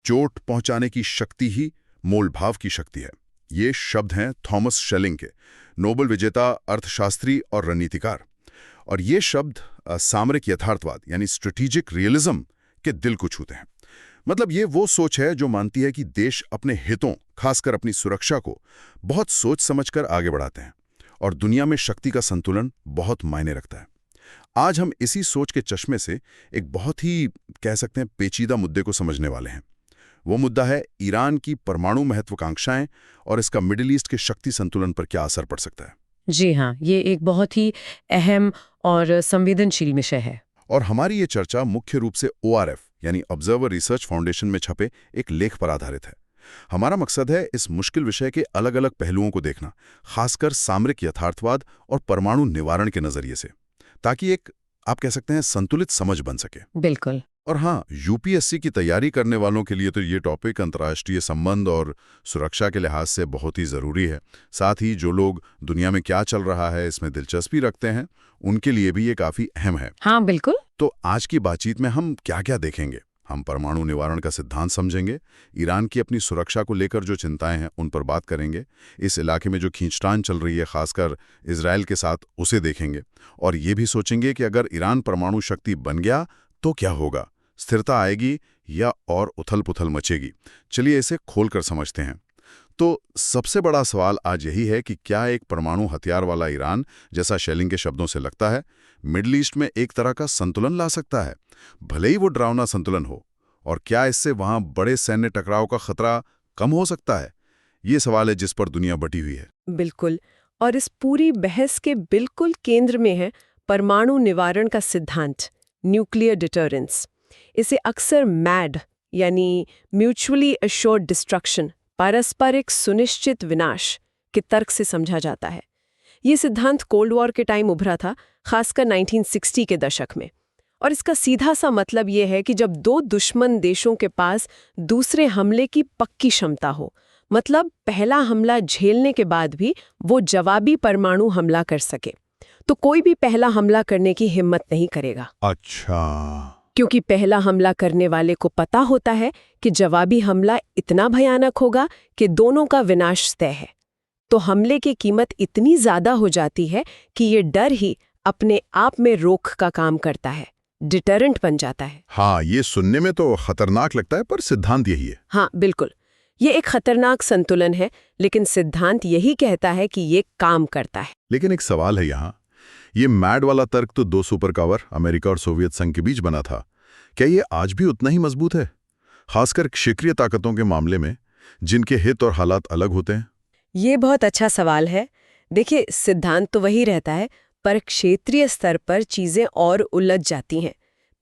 चोट पहुंचाने की शक्ति ही मोलभाव की शक्ति है। ये शब्द हैं थॉमस शेलिंग के, नोबेल विजेता अर्थशास्त्री और रणनीतिकार। और ये शब्द सामरिक यथार्थवाद यानी स्ट्रेटेजिक रियलिज्म के दिल को छूते हैं। मतलब ये वो सोच है जो मानती है कि देश अपने हितों, खासकर अपनी सुरक्षा को बहुत सोच समझकर आगे बढ़ाते हैं और दुनिया में शक्ति का संतुलन बहुत मायने रखता है। आज हम इसी सोच के चश्मे से एक बहुत ही कह सकते हैं पेचीदा मुद्दे को समझने वाले हैं। वो मुद्दा है ईरान की परमाणु महत्वाकांक्षाएं और इसका मिडिल ईस्ट के शक्ति संतुलन पर क्या असर पड़ सकता है। जी हाँ, ये एक बहुत ही अहम और संवेदनशील विषय है। और हमारी ये चर्चा मुख्य रूप से ORF यानी ऑब्जर्वर रिसर्च फाउंडेशन में छपे एक लेख पर आधारित है। हमारा मकसद है इस मुश्किल विषय के अलग अलग पहलुओं को देखना, खासकर सामरिक यथार्थवाद और परमाणु निवारण के नजरिए से, ताकि एक आप कह सकते हैं संतुलित समझ बन सके। बिल्कुल। और हाँ, UPSC की तैयारी करने वालों के लिए तो ये टॉपिक अंतर्राष्ट्रीय संबंध और सुरक्षा के लिहाज से बहुत ही ज़रूरी है। साथ ही जो लोग दुनिया में क्या चल रहा है इसमें दिलचस्पी रखते हैं, उनके लिए भी ये काफ़ी अहम है। हाँ बिल्कुल। तो आज की बातचीत में हम क्या क्या देखेंगे? हम परमाणु निवारण का सिद्धांत समझेंगे, ईरान की अपनी सुरक्षा को लेकर जो चिंताएं हैं उन पर बात करेंगे, इस इलाके में जो खींचतान चल रही है खासकर इजरायल के साथ उसे देखेंगे, और ये भी सोचेंगे कि अगर ईरान परमाणु शक्ति बन गया तो क्या होगा, स्थिरता आएगी या और उथल-पुथल मचेगी। चलिए इसे खोलकर समझते हैं। तो सबसे बड़ा सवाल आज यही है कि क्या एक परमाणु हथियार वाला ईरान, जैसा शेलिंग के शब्दों से लगता है, मिडल ईस्ट में एक तरह का संतुलन ला सकता है, भले ही वो डरावना संतुलन हो? और क्या इससे वहां बड़े सैन्य टकराव का खतरा कम हो सकता है? ये सवाल है जिस पर दुनिया बटी हुई है। बिल्कुल। और इस पूरी बहस के बिल्कुल केंद्र में है परमाणु निवारण का सिद्धांत, न्यूक्लियर डिटरेंस। इसे अक्सर मैड यानी म्यूचुअली अश्योर्ड डिस्ट्रक्शन, पारस्परिक सुनिश्चित विनाश के तर्क से समझा जाता है। ये सिद्धांत कोल्ड वॉर के टाइम उभरा था, खासकर 1960 के दशक में। और इसका सीधा सा मतलब ये है कि जब दो दुश्मन देशों के पास दूसरे हमले की पक्की क्षमता हो, मतलब पहला हमला झेलने के बाद भी वो जवाबी परमाणु हमला कर सके, तो कोई भी पहला हमला करने की हिम्मत नहीं करेगा। अच्छा। क्योंकि पहला हमला करने वाले को पता होता है कि जवाबी हमला इतना भयानक होगा कि दोनों का विनाश तय है। तो हमले की कीमत इतनी ज्यादा हो जाती है कि ये डर ही अपने आप में रोक का काम करता है, डिटरेंट बन जाता है। हाँ, ये सुनने में तो खतरनाक लगता है, पर सिद्धांत यही है। हाँ बिल्कुल, ये एक खतरनाक संतुलन है, लेकिन सिद्धांत यही कहता है कि ये काम करता है। लेकिन एक सवाल है यहाँ, ये मैड वाला तर्क तो दो सुपर पावर अमेरिका और सोवियत संघ के बीच बना था। क्या ये आज भी उतना ही मजबूत है, खासकर क्षेत्रीय ताकतों के मामले में जिनके हित और हालात अलग होते हैं? ये बहुत अच्छा सवाल है। देखिए, सिद्धांत तो वही रहता है, पर क्षेत्रीय स्तर पर चीजें और उलझ जाती हैं।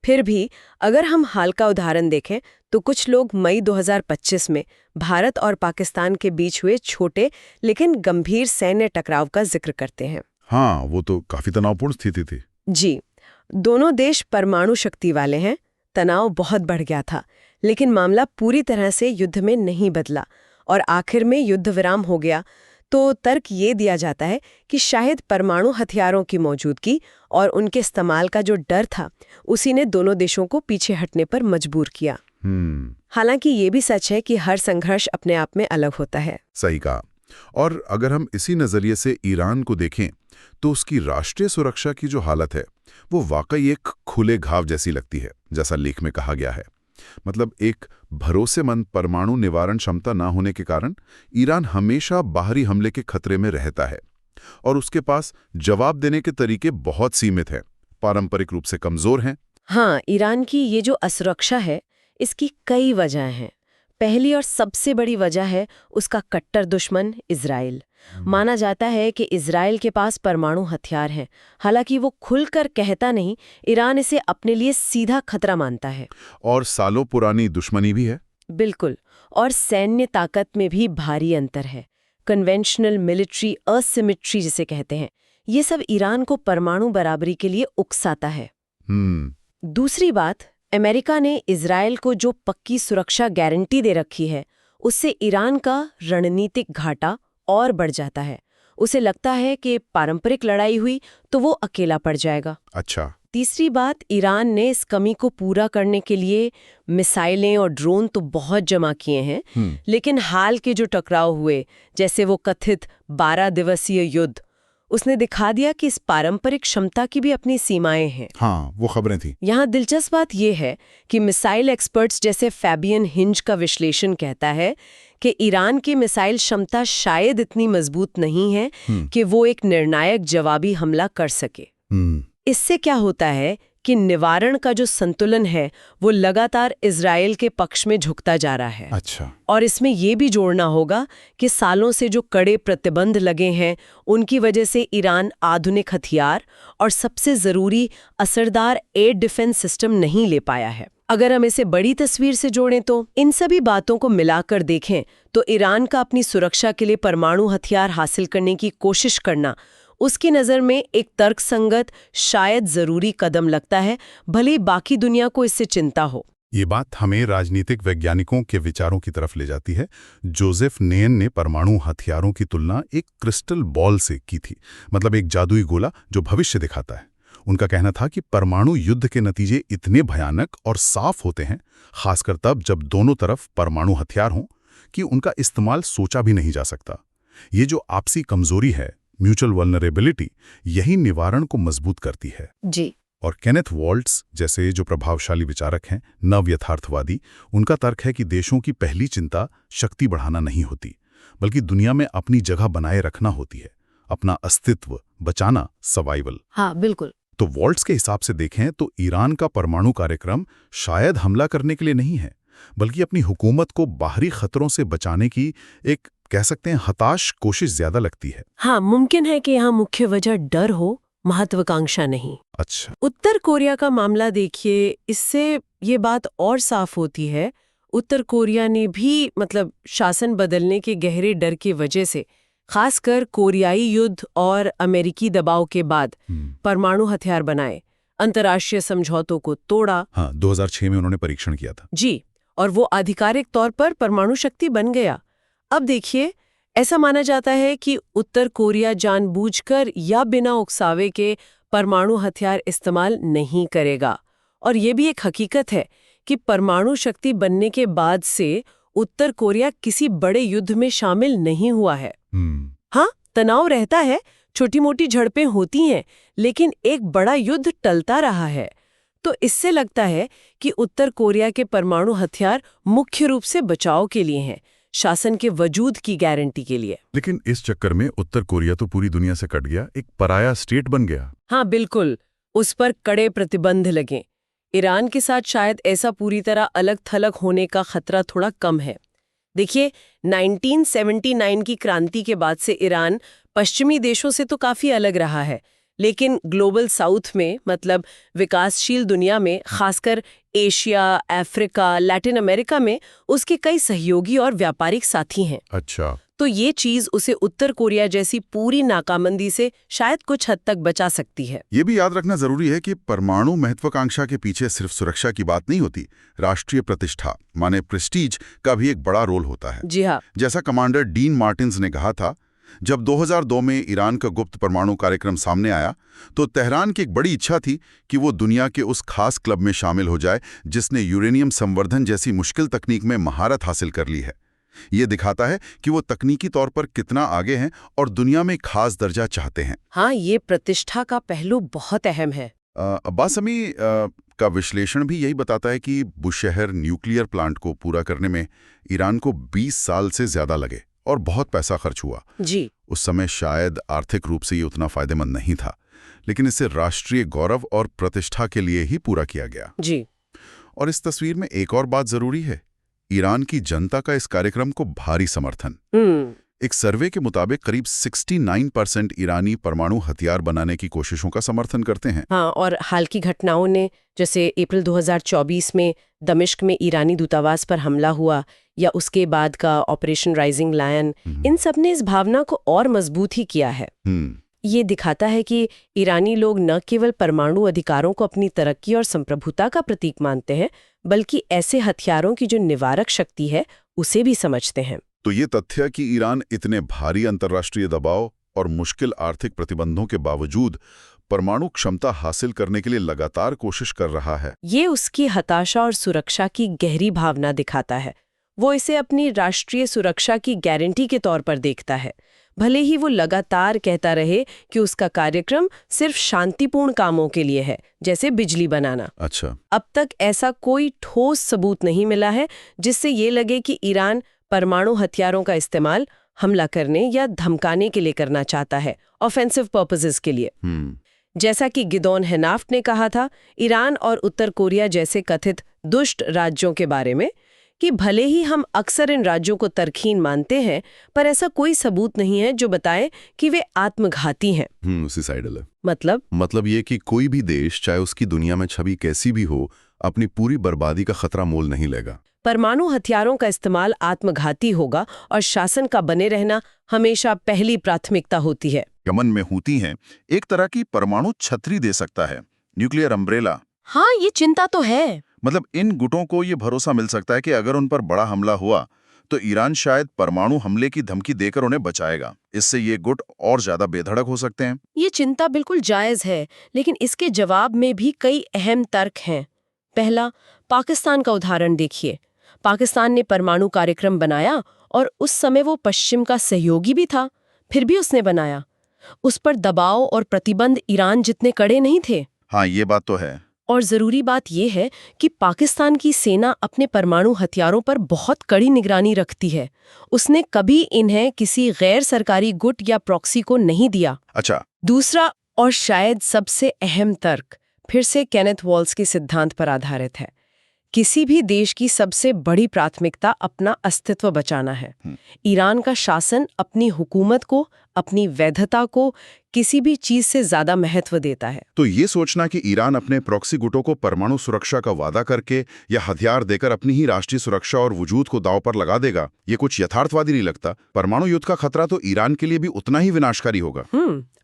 फिर भी अगर हम हाल का उदाहरण देखें तो कुछ लोग मई 2025 में भारत और पाकिस्तान के बीच हुए छोटे लेकिन गंभीर सैन्य टकराव का जिक्र करते हैं। हाँ, वो तो काफी तनावपूर्ण स्थिति थी। जी, दोनों देश परमाणु शक्ति वाले हैं, तनाव बहुत बढ़ गया था, लेकिन मामला पूरी तरह से युद्ध में नहीं बदला और आखिर में युद्ध विराम हो गया। तो तर्क ये दिया जाता है कि शायद परमाणु हथियारों की मौजूदगी और उनके इस्तेमाल का जो डर था, उसी ने दोनों देशों को पीछे हटने पर मजबूर किया। हालांकि ये भी सच है कि हर संघर्ष अपने आप में अलग होता है। सही कहा। और अगर हम इसी नजरिए से ईरान को देखें तो उसकी राष्ट्रीय सुरक्षा की जो हालत है वो वाकई एक खुले घाव जैसी लगती है, जैसा लेख में कहा गया है। मतलब एक भरोसेमंद परमाणु निवारण क्षमता न होने के कारण ईरान हमेशा बाहरी हमले के खतरे में रहता है और उसके पास जवाब देने के तरीके बहुत सीमित हैं, पारंपरिक रूप से कमजोर हैं। हाँ, ईरान की ये जो असुरक्षा है, इसकी कई वजह हैं। पहली और सबसे बड़ी वजह है उसका कट्टर दुश्मन इजराइल। माना जाता है कि इजराइल के पास परमाणु हथियार हैं, हालांकि वो खुलकर कहता नहीं। ईरान इसे अपने लिए सीधा खतरा मानता है। और सालों पुरानी दुश्मनी भी है। बिल्कुल। और सैन्य ताकत में भी भारी अंतर है। कन्वेंशनल मिलिट्री असिमेट्री जिसे कहते हैं, ये सब ईरान को परमाणु बराबरी के लिए उकसाता है। दूसरी बात, अमेरिका ने इजराइल को जो पक्की सुरक्षा गारंटी दे रखी है, उससे ईरान का रणनीतिक घाटा और बढ़ जाता है। उसे लगता है कि पारंपरिक लड़ाई हुई तो वो अकेला पड़ जाएगा। अच्छा। तीसरी बात, ईरान ने इस कमी को पूरा करने के लिए मिसाइलें और ड्रोन तो बहुत जमा किए हैं, लेकिन हाल के जो टकराव हुए, जैसे वो कथित 12 दिवसीय युद्ध, उसने दिखा दिया कि इस पारंपरिक क्षमता की भी अपनी सीमाएं हैं। हाँ, वो खबरें थी। यहाँ दिलचस्प बात यह है कि मिसाइल एक्सपर्ट्स जैसे फैबियन हिंज का विश्लेषण कहता है कि ईरान की मिसाइल क्षमता शायद इतनी मजबूत नहीं है कि वो एक निर्णायक जवाबी हमला कर सके। इससे क्या होता है कि निवारण का जो संतुलन है वो लगातार इजराइल के पक्ष में झुकता जा रहा है। अच्छा। और इसमें यह भी जोड़ना होगा कि सालों से जो कड़े प्रतिबंध लगे हैं उनकी वजह से ईरान आधुनिक हथियार और सबसे जरूरी असरदार एयर डिफेंस सिस्टम नहीं ले पाया है। अगर हम इसे बड़ी तस्वीर से जोड़ें तो इन सभी बातों को मिलाकर देखें तो ईरान का अपनी सुरक्षा के लिए परमाणु हथियार हासिल करने की कोशिश करना उसकी नज़र में एक तर्कसंगत, शायद जरूरी कदम लगता है, भले बाकी दुनिया को इससे चिंता हो। ये बात हमें राजनीतिक वैज्ञानिकों के विचारों की तरफ ले जाती है। जोसेफ नेन ने परमाणु हथियारों की तुलना एक क्रिस्टल बॉल से की थी, मतलब एक जादुई गोला जो भविष्य दिखाता है। उनका कहना था कि परमाणु युद्ध के नतीजे इतने भयानक और साफ होते हैं, खासकर तब जब दोनों तरफ परमाणु हथियार हों, कि उनका इस्तेमाल सोचा भी नहीं जा सकता। ये जो आपसी कमजोरी है, म्यूचुअल वल्नरेबिलिटी, यही निवारण को मजबूत करती है। जी। और केनेथ वॉल्ट्स जैसे जो प्रभावशाली विचारक हैं, नव यथार्थवादी, उनका तर्क है कि देशों की पहली चिंता शक्ति बढ़ाना नहीं होती, बल्कि दुनिया में अपनी जगह बनाए रखना होती है, अपना अस्तित्व बचाना, सर्वाइवल। हाँ, बिल्कुल। तो वॉल्ट्स के हिसाब से देखें तो ईरान का परमाणु कार्यक्रम शायद हमला करने के लिए नहीं है, बल्कि अपनी हुकूमत को बाहरी खतरों से बचाने की एक, कह सकते हैं, हताश कोशिश ज्यादा लगती है। हाँ, मुमकिन है कि यहाँ मुख्य वजह डर हो, महत्वाकांक्षा नहीं। अच्छा। उत्तर कोरिया का मामला देखिए, इससे ये बात और साफ होती है। उत्तर कोरिया ने भी शासन बदलने के गहरे डर की वजह से, खासकर कोरियाई युद्ध और अमेरिकी दबाव के बाद परमाणु हथियार बनाए, अंतर्राष्ट्रीय समझौतों को तोड़ा। हाँ, 2006 में उन्होंने परीक्षण किया था। जी, और वो आधिकारिक तौर पर परमाणु शक्ति बन गया। अब देखिए, ऐसा माना जाता है कि उत्तर कोरिया जानबूझकर या बिना उकसावे के परमाणु हथियार इस्तेमाल नहीं करेगा। और ये भी एक हकीकत है कि परमाणु शक्ति बनने के बाद से उत्तर कोरिया किसी बड़े युद्ध में शामिल नहीं हुआ है। हाँ, तनाव रहता है, छोटी मोटी झड़पें होती हैं, लेकिन एक बड़ा युद्ध टलता रहा है। तो इससे लगता है कि उत्तर कोरिया के परमाणु हथियार मुख्य रूप से बचाव के लिए हैं, शासन के वजूद की गारंटी के लिए। लेकिन इस चक्कर में उत्तर कोरिया तो पूरी दुनिया से कट गया, एक पराया स्टेट बन गया। हाँ, बिल्कुल। उस पर कड़े प्रतिबंध लगे। ईरान के साथ शायद ऐसा पूरी तरह अलग थलग होने का खतरा थोड़ा कम है। देखिए, 1979 की क्रांति के बाद से ईरान पश्चिमी देशों से तो काफी अलग रहा है, लेकिन ग्लोबल साउथ में, विकासशील दुनिया में, खासकर एशिया, अफ्रीका, लैटिन अमेरिका में उसके कई सहयोगी और व्यापारिक साथी हैं। अच्छा। तो ये चीज उसे उत्तर कोरिया जैसी पूरी नाकामंदी से शायद कुछ हद तक बचा सकती है। ये भी याद रखना जरूरी है कि परमाणु महत्वाकांक्षा के पीछे सिर्फ सुरक्षा की बात नहीं होती, राष्ट्रीय प्रतिष्ठा माने प्रेस्टीज का भी एक बड़ा रोल होता है। जी हाँ। जैसा कमांडर डीन मार्टिन्स ने कहा था, जब 2002 में ईरान का गुप्त परमाणु कार्यक्रम सामने आया तो तेहरान की एक बड़ी इच्छा थी कि वो दुनिया के उस खास क्लब में शामिल हो जाए जिसने यूरेनियम संवर्धन जैसी मुश्किल तकनीक में महारत हासिल कर ली है। ये दिखाता है कि वो तकनीकी तौर पर कितना आगे हैं और दुनिया में खास दर्जा चाहते हैं। हाँ, ये प्रतिष्ठा का पहलू बहुत अहम है। अब्बास अमी का विश्लेषण भी यही बताता है कि बुशहर न्यूक्लियर प्लांट को पूरा करने में ईरान को 20 साल से ज्यादा लगे और बहुत पैसा खर्च हुआ। जी। उस समय शायद आर्थिक रूप से ये उतना फायदेमंद नहीं था, लेकिन इसे राष्ट्रीय गौरव और प्रतिष्ठा के लिए ही पूरा किया गया। जी। और इस तस्वीर में एक और बात जरूरी है, ईरान की जनता का इस कार्यक्रम को भारी समर्थन। एक सर्वे के मुताबिक करीब 69% ईरानी परमाणु हथियार बनाने की कोशिशों का समर्थन करते हैं। हाँ, और हाल की घटनाओं ने, जैसे अप्रैल 2024 में दमिश्क में ईरानी दूतावास पर हमला हुआ या उसके बाद का ऑपरेशन राइजिंग लायन, इन सब ने इस भावना को और मजबूत ही किया है। ये दिखाता है कि ईरानी लोग न केवल परमाणु अधिकारों को अपनी तरक्की और संप्रभुता का प्रतीक मानते हैं, बल्कि ऐसे हथियारों की जो निवारक शक्ति है उसे भी समझते हैं। तो ये तथ्य कि ईरान इतने भारी अंतर्राष्ट्रीय दबाव और मुश्किल आर्थिक प्रतिबंधों के बावजूद परमाणु क्षमता हासिल करने के लिए लगातार कोशिश कर रहा है। ये उसकी हताशा और सुरक्षा की गहरी भावना दिखाता है। वो इसे अपनी राष्ट्रीय सुरक्षा की गारंटी के तौर पर देखता है, भले ही वो लगातार कहता रहे कि उसका कार्यक्रम सिर्फ शांतिपूर्ण कामों के लिए है, जैसे बिजली बनाना। अच्छा। अब तक ऐसा कोई ठोस सबूत नहीं मिला है जिससे ये लगे कि ईरान परमाणु हथियारों का इस्तेमाल हमला करने या धमकाने के लिए करना चाहता है, ऑफेंसिव पर्पसेस के लिए। जैसा कि गिदोन हेनाफ्ट ने कहा था ईरान और उत्तर कोरिया जैसे कथित दुष्ट राज्यों के बारे में, कि भले ही हम अक्सर इन राज्यों को तरकीन मानते हैं, पर ऐसा कोई सबूत नहीं है जो बताए कि वे आत्मघाती हैं। सुसाइडल है। मतलब ये कि कोई भी देश, चाहे उसकी दुनिया में छवि कैसी भी हो, अपनी पूरी बर्बादी का खतरा मोल नहीं लेगा। परमाणु हथियारों का इस्तेमाल आत्मघाती होगा और शासन का बने रहना हमेशा पहली प्राथमिकता होती है। यमन में हूती हैं एक तरह की परमाणु छतरी दे सकता है, न्यूक्लियर अम्ब्रेला। हाँ, ये चिंता तो है। मतलब इन गुटों को ये भरोसा मिल सकता है कि अगर उन पर बड़ा हमला हुआ तो ईरान शायद परमाणु हमले की धमकी देकर उन्हें बचाएगा। इससे ये गुट और ज्यादा बेधड़क हो सकते हैं। ये चिंता बिल्कुल जायज है, लेकिन इसके जवाब में भी कई अहम तर्क हैं। पहला, पाकिस्तान का उदाहरण देखिए। पाकिस्तान ने परमाणु कार्यक्रम बनाया और उस समय वो पश्चिम का सहयोगी भी था, फिर भी उसने बनाया। उस पर दबाव और प्रतिबंध ईरान जितने कड़े नहीं थे। हाँ, ये बात तो है। और जरूरी बात यह है कि पाकिस्तान की सेना अपने परमाणु हथियारों पर बहुत कड़ी निगरानी रखती है। उसने कभी इन्हें किसी गैर सरकारी गुट या प्रॉक्सी को नहीं दिया। अच्छा। दूसरा और शायद सबसे अहम तर्क फिर से केनेथ वॉल्स के सिद्धांत पर आधारित है। किसी भी देश की सबसे बड़ी प्राथमिकता अपना अस्तित्व बचाना है। ईरान का शासन अपनी हुकूमत को, अपनी वैधता को किसी भी चीज से ज्यादा महत्व देता है। तो ये सोचना कि ईरान अपने प्रॉक्सी गुटों को परमाणु सुरक्षा का वादा करके या हथियार देकर अपनी ही राष्ट्रीय सुरक्षा और वजूद को दांव पर लगा देगा, ये कुछ यथार्थवादी नहीं लगता। परमाणु युद्ध का खतरा तो ईरान के लिए भी उतना ही विनाशकारी होगा।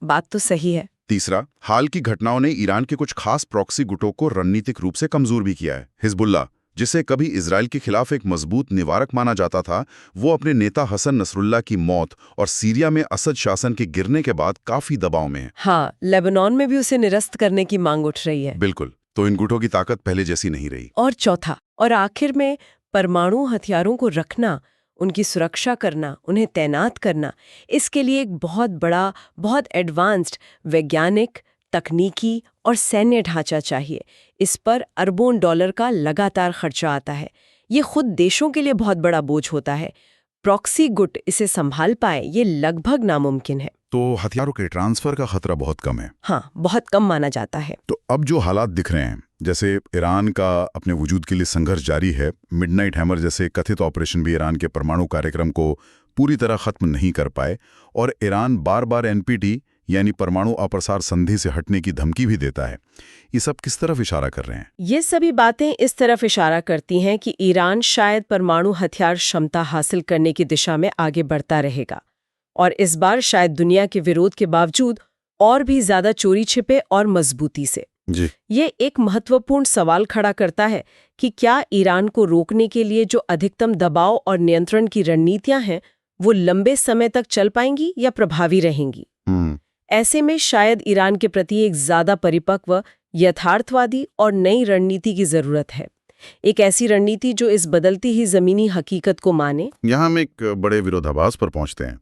बात तो सही है। तीसरा, हाल की घटनाओं ने ईरान के कुछ खास प्रॉक्सी गुटों को रणनीतिक रूप से कमजोर भी किया है। हिजबुल्लाह, जिसे कभी इजराइल के खिलाफ एक मजबूत निवारक माना जाता था, वो अपने नेता हसन नसरुल्लाह की मौत और सीरिया में असद शासन के गिरने के बाद काफी दबाव में है। हाँ, लेबनान में भी उसे निरस्त करने की मांग उठ रही है। बिल्कुल। तो इन गुटों की ताकत पहले जैसी नहीं रही। और चौथा और आखिर में, परमाणु हथियारों को रखना, उनकी सुरक्षा करना, उन्हें तैनात करना, इसके लिए एक बहुत बड़ा, बहुत एडवांस्ड वैज्ञानिक, तकनीकी और सैन्य ढांचा चाहिए। इस पर अरबों डॉलर का लगातार खर्चा आता है। ये खुद देशों के लिए बहुत बड़ा बोझ होता है। प्रॉक्सी गुट इसे संभाल पाए, ये लगभग नामुमकिन है। तो हथियारों के ट्रांसफर का खतरा बहुत कम है। हाँ, बहुत कम माना जाता है। तो अब जो हालात दिख रहे हैं, जैसे ईरान का अपने वजूद के लिए संघर्ष जारी है, मिडनाइट हैमर जैसे कथित ऑपरेशन भी ईरान के परमाणु कार्यक्रम को पूरी तरह खत्म नहीं कर पाए, और ईरान बार बार NPT यानी परमाणु अप्रसार संधि से हटने की धमकी भी देता है। ये सब किस तरफ इशारा कर रहे हैं? ये सभी बातें इस तरफ इशारा करती हैं कि ईरान शायद परमाणु हथियार क्षमता हासिल करने की दिशा में आगे बढ़ता रहेगा, और इस बार शायद दुनिया के विरोध के बावजूद और भी ज्यादा चोरी छिपे और मजबूती से। जी। ये एक महत्वपूर्ण सवाल खड़ा करता है कि क्या ईरान को रोकने के लिए जो अधिकतम दबाव और नियंत्रण की रणनीतियां हैं, वो लंबे समय तक चल पाएंगी या प्रभावी रहेंगी। ऐसे में शायद ईरान के प्रति एक ज्यादा परिपक्व, यथार्थवादी और नई रणनीति की जरूरत है। एक ऐसी रणनीति जो इस बदलती ही जमीनी हकीकत को माने। यहाँ हम एक बड़े विरोधाभास पर पहुंचते हैं।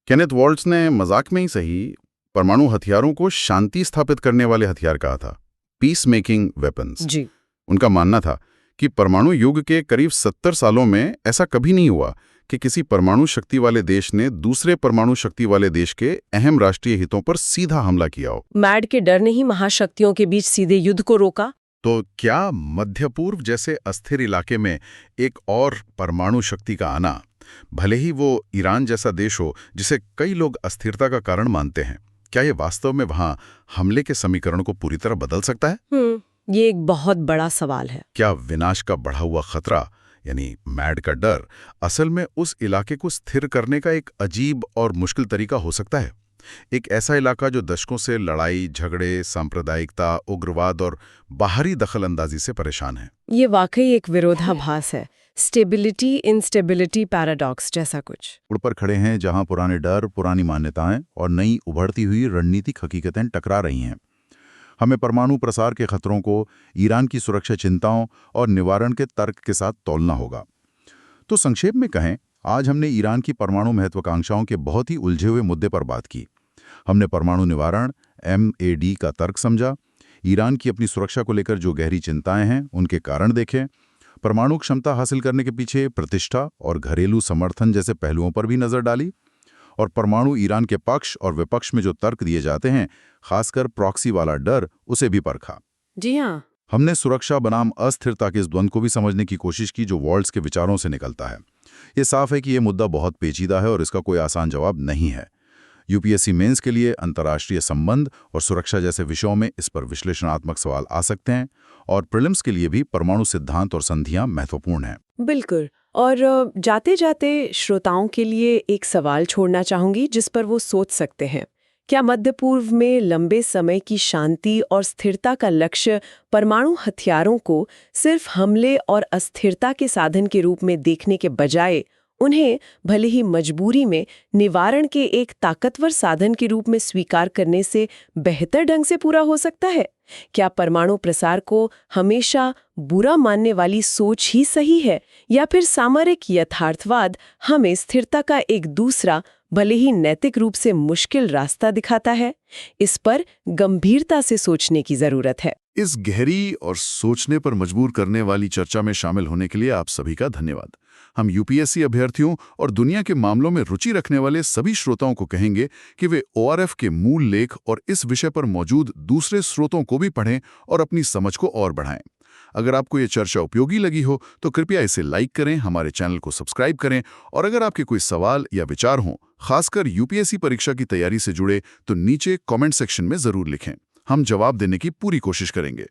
केनेथ वॉल्ट्स ने मजाक में ही सही परमाणु हथियारों को शांति स्थापित करने वाले हथियार कहा था, पीस मेकिंग वेपन्स। जी। उनका मानना था कि परमाणु युग के करीब 70 सालों में ऐसा कभी नहीं हुआ कि किसी परमाणु शक्ति वाले देश ने दूसरे परमाणु शक्ति वाले देश के अहम राष्ट्रीय हितों पर सीधा हमला किया हो। मैड के डर ने ही महाशक्तियों के बीच सीधे युद्ध को रोका। तो क्या मध्य पूर्व जैसे अस्थिर इलाके में एक और परमाणु शक्ति का आना, भले ही वो ईरान जैसा देश हो जिसे कई लोग अस्थिरता का कारण मानते हैं, क्या ये वास्तव में वहां हमले के समीकरण को पूरी तरह बदल सकता है? ये एक बहुत बड़ा सवाल है। क्या विनाश का बढ़ा हुआ खतरा, यानी मैड का डर, असल में उस इलाके को स्थिर करने का एक अजीब और मुश्किल तरीका हो सकता है? एक ऐसा इलाका जो दशकों से लड़ाई, झगड़े, सांप्रदायिकता, उग्रवाद और बाहरी दखलंदाजी से परेशान है। ये वाकई एक विरोधाभास है, स्टेबिलिटी इंस्टेबिलिटी पैराडॉक्स जैसा कुछ। उड़ पर खड़े हैं जहां पुराने डर, पुरानी मान्यताएं और नई उभरती हुई रणनीतिक हकीकतें टकरा रही हैं। हमें परमाणु प्रसार के खतरों को ईरान की सुरक्षा चिंताओं और निवारण के तर्क के साथ तौलना होगा। तो संक्षेप में कहें, आज हमने ईरान की परमाणु महत्वाकांक्षाओं के बहुत ही उलझे हुए मुद्दे पर बात की। हमने परमाणु निवारण MAD का तर्क समझा, ईरान की अपनी सुरक्षा को लेकर जो गहरी चिंताएं हैं उनके कारण देखें, परमाणु क्षमता हासिल करने के पीछे प्रतिष्ठा और घरेलू समर्थन जैसे पहलुओं पर भी नजर डाली, और परमाणु ईरान के पक्ष और विपक्ष में जो तर्क दिए जाते हैं, खासकर प्रॉक्सी वाला डर, उसे भी परखा। जी हाँ। हमने सुरक्षा बनाम अस्थिरता के इस द्वंद्व को भी समझने की कोशिश की जो वॉल्ट्स के विचारों से निकलता है। ये साफ है कि ये मुद्दा बहुत पेचीदा है और इसका कोई आसान जवाब नहीं है। UPSC मेंस के लिए अंतर्राष्ट्रीय संबंध और सुरक्षा जैसे विषयों में इस पर विश्लेषणात्मक सवाल आ सकते हैं, और प्रीलिम्स के लिए भी परमाणु सिद्धांत और संधियां महत्वपूर्ण हैं। बिल्कुल। और जाते जाते श्रोताओं के लिए एक सवाल छोड़ना चाहूंगी जिस पर वो सोच सकते हैं। क्या मध्य पूर्व में लंबे समय की शांति और स्थिरता का लक्ष्य परमाणु हथियारों को सिर्फ हमले और अस्थिरता के साधन के रूप में देखने के बजाय उन्हें भले ही मजबूरी में निवारण के एक ताकतवर साधन के रूप में स्वीकार करने से बेहतर ढंग से पूरा हो सकता है? क्या परमाणु प्रसार को हमेशा बुरा मानने वाली सोच ही सही है, या फिर सामरिक यथार्थवाद हमें स्थिरता का एक दूसरा, भले ही नैतिक रूप से मुश्किल रास्ता दिखाता है? इस पर गंभीरता से सोचने की जरूरत है। इस गहरी और सोचने पर मजबूर करने वाली चर्चा में शामिल होने के लिए आप सभी का धन्यवाद। हम UPSC अभ्यर्थियों और दुनिया के मामलों में रुचि रखने वाले सभी श्रोताओं को कहेंगे कि वे ORF के मूल लेख और इस विषय पर मौजूद दूसरे स्रोतों को भी पढ़ें और अपनी समझ को और बढ़ाएं। अगर आपको ये चर्चा उपयोगी लगी हो तो कृपया इसे लाइक करें, हमारे चैनल को सब्सक्राइब करें, और अगर आपके कोई सवाल या विचार हों, खासकर UPSC परीक्षा की तैयारी से जुड़े, तो नीचे कमेंट सेक्शन में जरूर लिखें। हम जवाब देने की पूरी कोशिश करेंगे।